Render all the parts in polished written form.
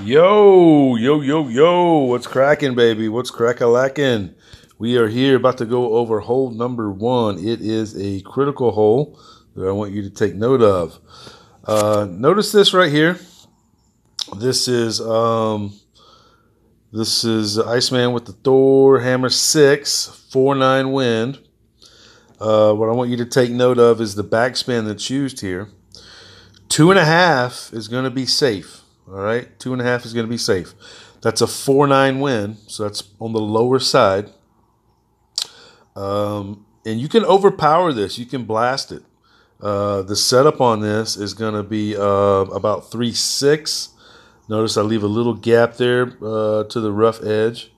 Yo, yo, yo, yo, what's cracking, baby? What's crack-a-lackin'? We are here about to go over hole number 1. It is a critical hole that I want you to take note of. Notice this right here. This is Iceman with the Thor Hammer 6, 4-9 wind. What I want you to take note of is the backspin that's used here. 2.5 is going to be safe. All right, 2.5 is going to be safe. That's a 4-9 wind, so that's on the lower side. And you can overpower this. You can blast it. The setup on this is going to be about 3/6. Notice I leave a little gap there to the rough edge.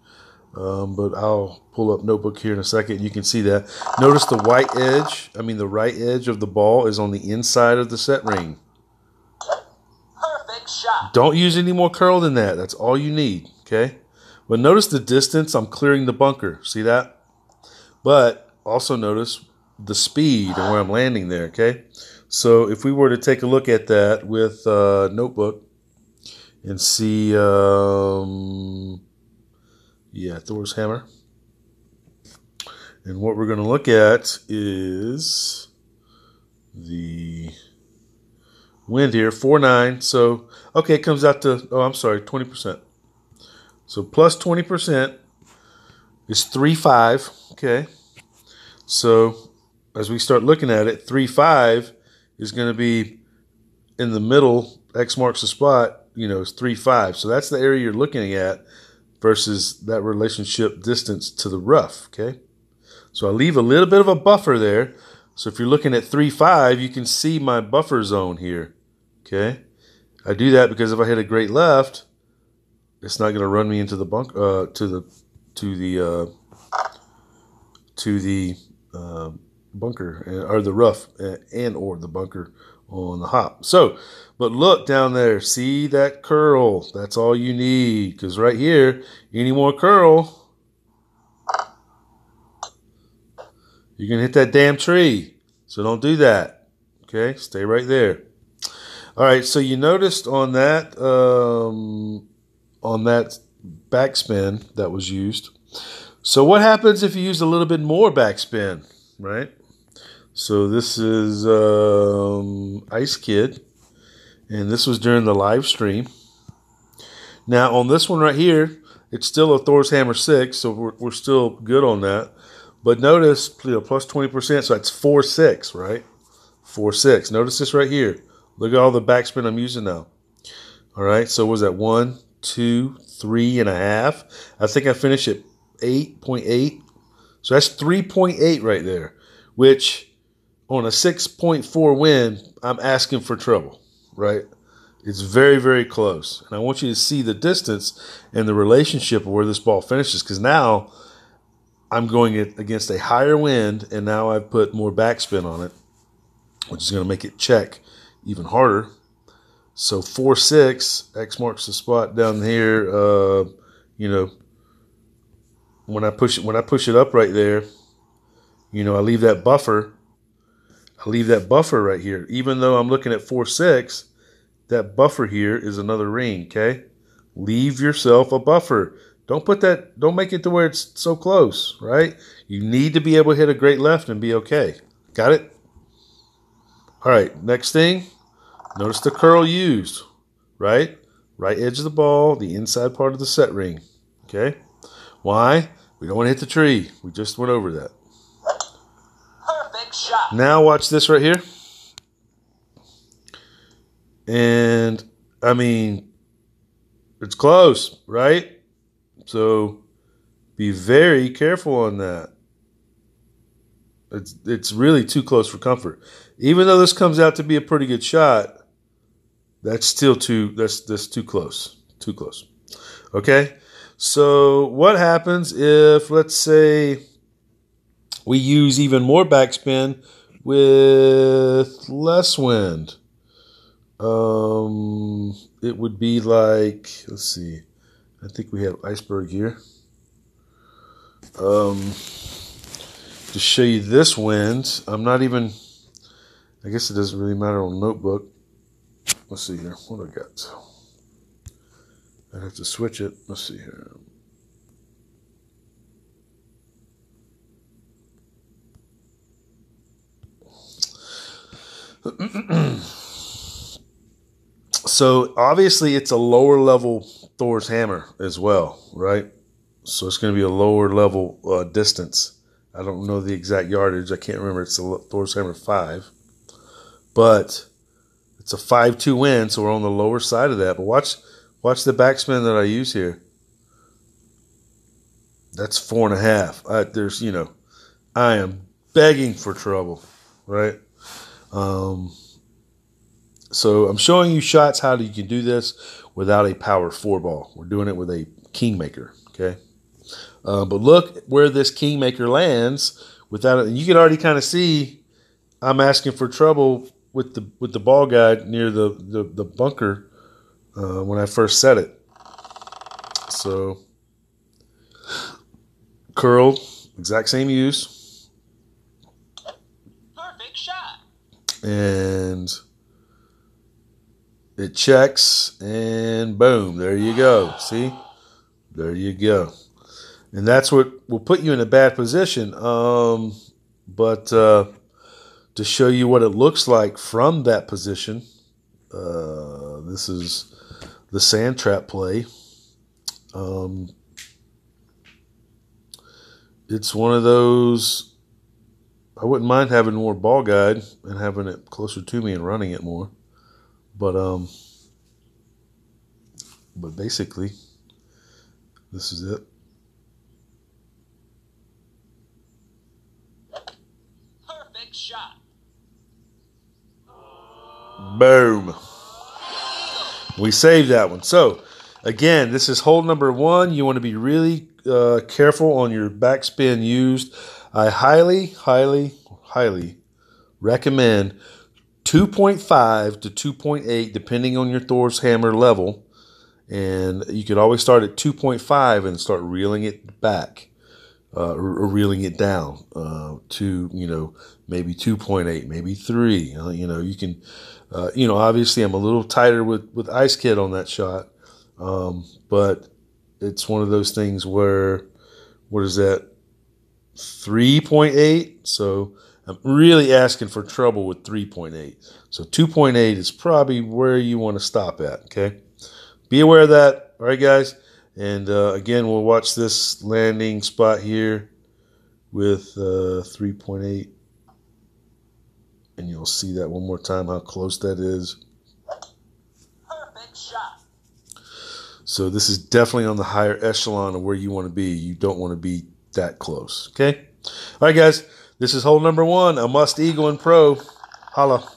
But I'll pull up notebook here in a second. You can see that. Notice the the right edge of the ball is on the inside of the set ring. Shot. Don't use any more curl than that. That's all you need, okay? But notice the distance. I'm clearing the bunker. See that? But also notice the speed and where I'm landing there, okay? So if we were to take a look at that with notebook and see, Thor's hammer. And what we're going to look at is the wind here, 4-9. So, okay, it comes out to, 20%. So plus 20% is 3/5. Okay. So as we start looking at it, 3/5 is going to be in the middle. X marks the spot, is 3/5. So that's the area you're looking at versus that relationship distance to the rough. Okay. So I leave a little bit of a buffer there. So if you're looking at 3/5, you can see my buffer zone here. Okay, I do that because if I hit a great left, it's not going to run me into the bunker bunker or the rough or the bunker on the hop. So, but look down there, see that curl? That's all you need, because right here, any more curl, you're gonna hit that damn tree. So don't do that. Okay, stay right there. All right, so you noticed on that backspin that was used. So what happens if you use a little bit more backspin, right? So this is Ice Kid, and this was during the live stream. Now on this one right here, it's still a Thor's Hammer 6, so we're still good on that. But notice, plus 20%, so that's 4/6, right? 4/6. Notice this right here. Look at all the backspin I'm using now. All right, so what was that 1, 2, 3.5? I think I finished at 8.8. So that's 3.8 right there, which on a 6.4 wind, I'm asking for trouble, right? It's very, very close. And I want you to see the distance and the relationship of where this ball finishes, because now I'm going against a higher wind, and now I've put more backspin on it, which is going to make it check even harder. So 4/6, X marks the spot down here. When I push it up right there, I leave that buffer. I leave that buffer right here. Even though I'm looking at 4/6, that buffer here is another ring. Okay, leave yourself a buffer. Don't make it to where it's so close, right? You need to be able to hit a great left and be okay. Got it? All right, next thing, notice the curl used, right? Right edge of the ball, the inside part of the set ring, okay? Why? We don't want to hit the tree. We just went over that. Perfect shot. Now watch this right here. And, it's close, right? So be very careful on that. It's really too close for comfort. Even though this comes out to be a pretty good shot, that's still too close. Too close. Okay? So what happens if, let's say, we use even more backspin with less wind? It would be like, let's see. I think we have iceberg here. To show you this wind, I guess it doesn't really matter on notebook. Let's see here. What do I got? I have to switch it. Let's see here. So obviously it's a lower level Thor's hammer as well, right? So it's going to be a lower level distance. I don't know the exact yardage. I can't remember. It's a Thor's hammer 5. But it's a 5.2 wind, so we're on the lower side of that. But watch the backspin that I use here. That's 4.5. There's, you know, I am begging for trouble, right? So I'm showing you shots how you can do this without a power 4 ball. We're doing it with a Kingmaker, okay? But look where this Kingmaker lands without it. You can already kind of see I'm asking for trouble with the ball guide near the bunker when I first set it. So curled, exact same use. Perfect shot. And it checks, and boom, there you go. See? There you go. And that's what will put you in a bad position. But to show you what it looks like from that position, this is the sand trap play. It's one of those, I wouldn't mind having more ball guide and having it closer to me and running it more. But basically, this is it. Perfect shot. Boom. We saved that one. So, again, this is hole number 1. You want to be really careful on your backspin used. I highly, highly, highly recommend 2.5 to 2.8, depending on your Thor's hammer level. And you could always start at 2.5 and start reeling it back, or reeling it down to, you know, maybe 2.8, maybe 3. You know, you can, you know, obviously I'm a little tighter with Ice Kid on that shot. But it's one of those things where, what is that, 3.8? So I'm really asking for trouble with 3.8. So 2.8 is probably where you want to stop at, okay? Be aware of that. All right, guys. And again, we'll watch this landing spot here with 3.8. And you'll see that one more time, how close that is. Perfect shot. So this is definitely on the higher echelon of where you want to be. You don't want to be that close, okay? All right, guys. This is hole number 1, a Must Eagle and Pro. Holla.